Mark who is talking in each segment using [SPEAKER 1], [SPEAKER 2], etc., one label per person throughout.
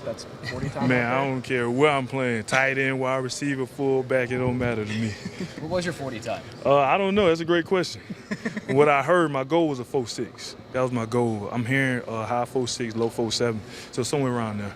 [SPEAKER 1] That's 40 times.
[SPEAKER 2] Man, I don't care where I'm playing. Tight end, wide receiver, fullback, it don't matter to me.
[SPEAKER 3] What was your 40 time?
[SPEAKER 2] I don't know. That's a great question. What I heard, my goal was a 4.6. That was my goal. I'm hearing high 4.6, low 4.7, so somewhere around there.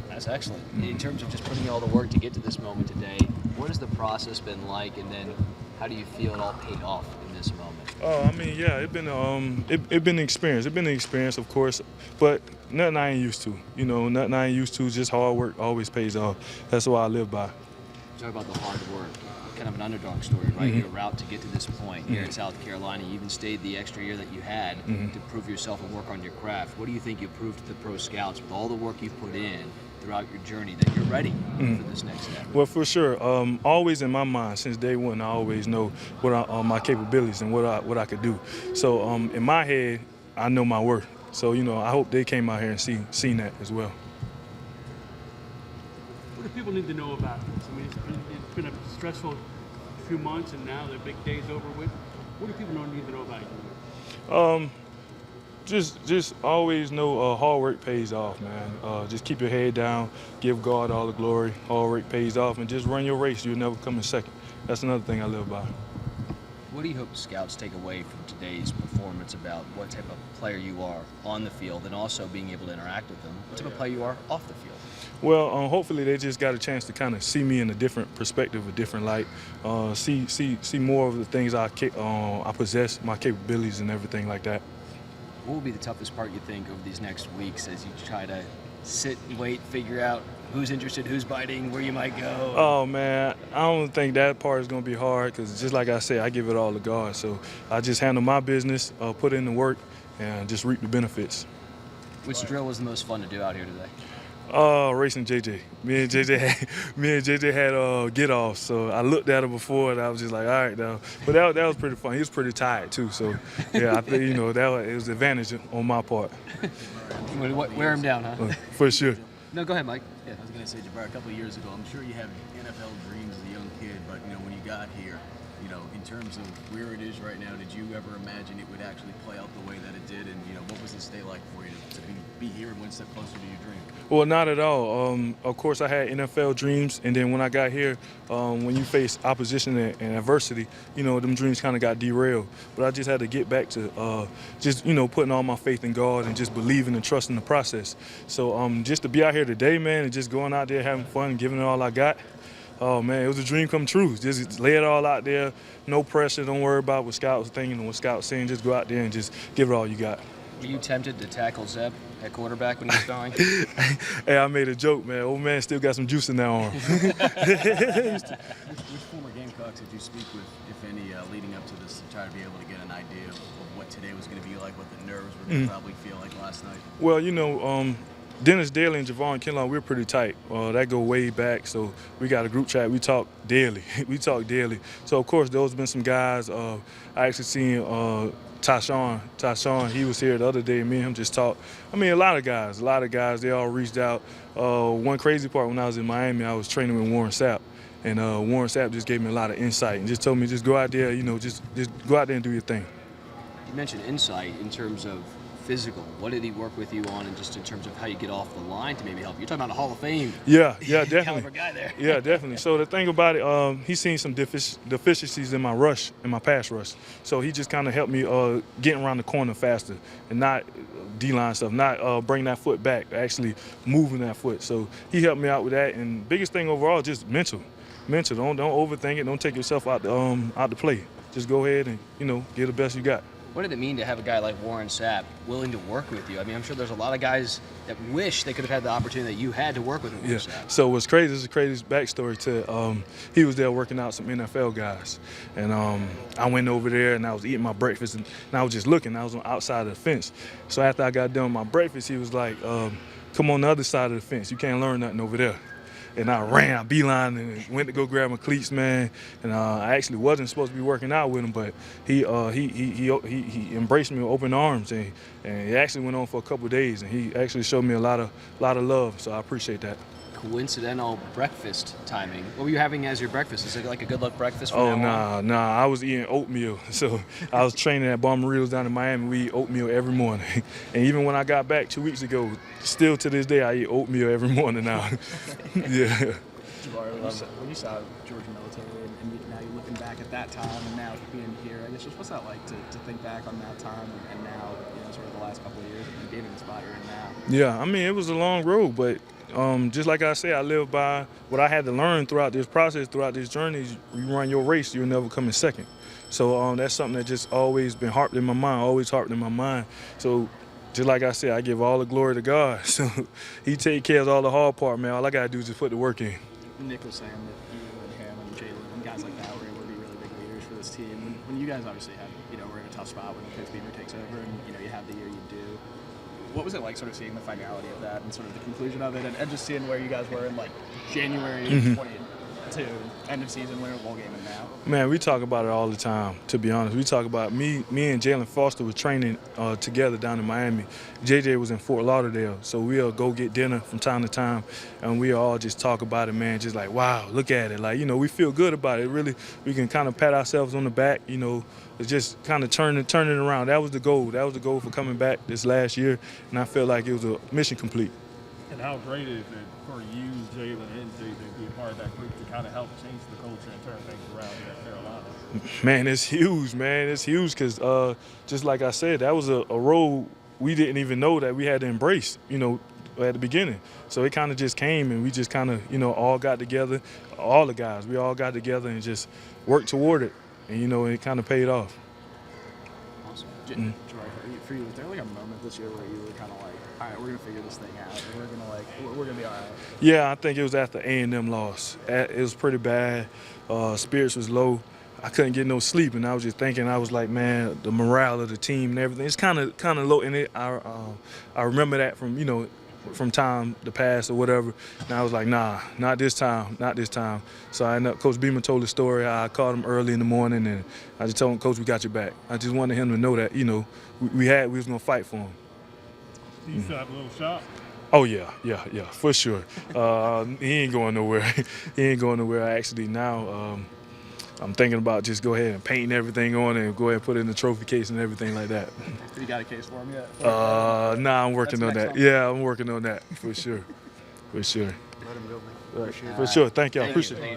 [SPEAKER 3] That's excellent. In terms of just putting in all the work to get to this moment today, what has the process been like, and then how do you feel it all paid off in this moment?
[SPEAKER 2] I mean, yeah, it been an experience. It been an experience, of course, but nothing I ain't used to. You know, nothing I ain't used to. Just hard work always pays off. That's what I live by.
[SPEAKER 3] Talk about the hard work. Kind of an underdog story, right? Your route to get to this point here in South Carolina. You even stayed the extra year that you had to prove yourself and work on your craft. What do you think you proved to the pro scouts with all the work you've put in throughout your journey that you're ready for this next step?
[SPEAKER 2] Well, for sure. Always in my mind since day one, I always know what my capabilities and what I could do. So in my head, I know my worth. So you know, I hope they came out here and seen that as well.
[SPEAKER 4] What do people need to know about this? I mean, it's been a stressful few months, and now the big day's over with. What do people need to know about you?
[SPEAKER 2] Just always know hard work pays off, man. Just keep your head down, give God all the glory. Hard work pays off, and just run your race. You'll never come in second. That's another thing I live by.
[SPEAKER 3] What do you hope scouts take away from today's performance about what type of player you are on the field, and also being able to interact with them? What type of player you are off the field?
[SPEAKER 2] Well, hopefully they just got a chance to kind of see me in a different perspective, a different light, see more of the things I possess, my capabilities and everything like that.
[SPEAKER 3] What will be the toughest part, you think, over these next weeks as you try to sit and wait, figure out who's interested, who's biting, where you might go?
[SPEAKER 2] Oh, man, I don't think that part is going to be hard because just like I said, I give it all to God. So I just handle my business, put in the work, and just reap the benefits.
[SPEAKER 3] Which drill was the most fun to do out here today?
[SPEAKER 2] Racing JJ. Me and JJ had get off. So I looked at him before and I was just like, all right, now. But that was pretty fun. He was pretty tired too. So yeah, I think it was an advantage on my part.
[SPEAKER 3] Wear him down, huh?
[SPEAKER 2] For sure.
[SPEAKER 3] No, go ahead, Mike.
[SPEAKER 1] Yeah, I was gonna say, Jabari, a couple of years ago, I'm sure you had NFL dreams as a young kid, but when you got here, in terms of where it is right now, did you ever imagine it would actually play out the way that it did? And what was this day like for you to be here and one step closer to your dream?
[SPEAKER 2] Well, not at all. Of course, I had NFL dreams, and then when I got here, when you face opposition and adversity, them dreams kind of got derailed. But I just had to get back to putting all my faith in God and just believing and trusting the process. So just to be out here today, man, and just going out there having fun and giving it all I got, oh, man, it was a dream come true. Just lay it all out there, no pressure, don't worry about what scouts thinking or what scouts saying. Just go out there and just give it all you got.
[SPEAKER 3] Were you tempted to tackle Zeb at quarterback when he was throwing?
[SPEAKER 2] Hey, I made a joke, man. Old man still got some juice in that arm.
[SPEAKER 1] Which former Gamecocks did you speak with, if any, leading up to this to try to be able to get an idea of what today was going to be like, what the nerves were going to probably feel like last night?
[SPEAKER 2] Well, Dennis Daly and Javon Kinlaw, we're pretty tight. That go way back, so we got a group chat. We talk daily. So, of course, those have been some guys. I actually seen Tyshawn, he was here the other day. Me and him just talked. I mean, a lot of guys, they all reached out. One crazy part, when I was in Miami, I was training with Warren Sapp. And Warren Sapp just gave me a lot of insight and just told me, just go out there, just go out there and do your thing.
[SPEAKER 3] You mentioned insight in terms of physical. What did he work with you on, and just in terms of how you get off the line to maybe help? You're talking about a Hall of Fame
[SPEAKER 2] definitely.
[SPEAKER 3] caliber guy there.
[SPEAKER 2] Yeah, definitely. So the thing about it, he's seen some deficiencies in my pass rush. So he just kind of helped me getting around the corner faster and not D-line stuff, not bring that foot back, actually moving that foot. So he helped me out with that. And biggest thing overall, just mental. Don't overthink it. Don't take yourself out the play. Just go ahead and get the best you got.
[SPEAKER 3] What did it mean to have a guy like Warren Sapp willing to work with you? I mean, I'm sure there's a lot of guys that wish they could have had the opportunity that you had to work with Warren Sapp.
[SPEAKER 2] So what's crazy, this is a crazy backstory to he was there working out some NFL guys. And I went over there and I was eating my breakfast and I was just looking. I was on the outside of the fence. So after I got done with my breakfast, he was like, come on the other side of the fence. You can't learn nothing over there. And I ran, beeline, and went to go grab my cleats, man. And I actually wasn't supposed to be working out with him, but he embraced me with open arms, and it actually went on for a couple of days. And he actually showed me a lot of love, so I appreciate that.
[SPEAKER 3] coincidental breakfast timing. What were you having as your breakfast? Is it like a good luck breakfast from
[SPEAKER 2] Oh,
[SPEAKER 3] now on?
[SPEAKER 2] nah. I was eating oatmeal. So I was training at Bomberillos down in Miami. We eat oatmeal every morning. And even when I got back 2 weeks ago, still to this day, I eat oatmeal every morning now. Yeah.
[SPEAKER 5] Jabari, when you saw Georgia military and now you're looking back at that time and now being here, I guess just what's that like to think back on that time and now, sort of the last couple of years and being in the spot you're in now?
[SPEAKER 2] Yeah, I mean, it was a long road, but just like I said, I live by what I had to learn throughout this process, throughout this journey. Is you run your race, you'll never come in second. So that's something that just always been harped in my mind, So just like I said, I give all the glory to God. So he take care of all the hard part, man. All I got to do is just put the work in.
[SPEAKER 5] Nick was saying that you and him and Jalen and guys like that were able to be really big leaders for this team. When you guys obviously had, were in a tough spot when Coach Beamer takes over and, you have the year you do. What was it like sort of seeing the finality of that and sort of the conclusion of it and just seeing where you guys were in like January 22, end of season, winner bowl game and now?
[SPEAKER 2] Man, we talk about it all the time, to be honest. We talk about me and Jalen Foster were training together down in Miami. JJ was in Fort Lauderdale, so we'll go get dinner from time to time, and we all just talk about it, man, just like, wow, look at it. Like, we feel good about it. Really, we can kind of pat ourselves on the back, It's just kind of turning it around. That was the goal. That was the goal for coming back this last year, and I felt like it was a mission complete.
[SPEAKER 6] And how great is it for you, Jalen, and JJ, to be a part of that group to kind of help change the culture and turn things around here at Carolina?
[SPEAKER 2] Man, it's huge, man. It's huge because just like I said, that was a road we didn't even know that we had to embrace, at the beginning. So it kind of just came and we just kind of, all got together, all the guys, we all got together and just worked toward it. And, it kind of paid off.
[SPEAKER 5] Awesome. For you, was there like a moment this year where you were kind of like, all right, we're going to figure this thing out. We're going to be all right?
[SPEAKER 2] Yeah, I think it was after A&M loss. It was pretty bad. Spirits was low. I couldn't get no sleep, and I was just thinking, I was like, man, the morale of the team and everything, it's kind of low. And I remember that from time the past or whatever. And I was like, nah, not this time. So I ended up, Coach Beamer told the story. I called him early in the morning, and I just told him, Coach, we got your back. I just wanted him to know that, we was going to fight for him.
[SPEAKER 6] Do you still have a little shot?
[SPEAKER 2] Oh, yeah, for sure. He ain't going nowhere. Actually, now I'm thinking about just go ahead and painting everything on and go ahead and put it in the trophy case and everything like that.
[SPEAKER 5] Have you got a case for him yet?
[SPEAKER 2] Nah, I'm working on that.
[SPEAKER 5] Summer.
[SPEAKER 2] Yeah, I'm working on that for sure.
[SPEAKER 5] Let him go, man.
[SPEAKER 2] For sure. Thank y'all. Appreciate it.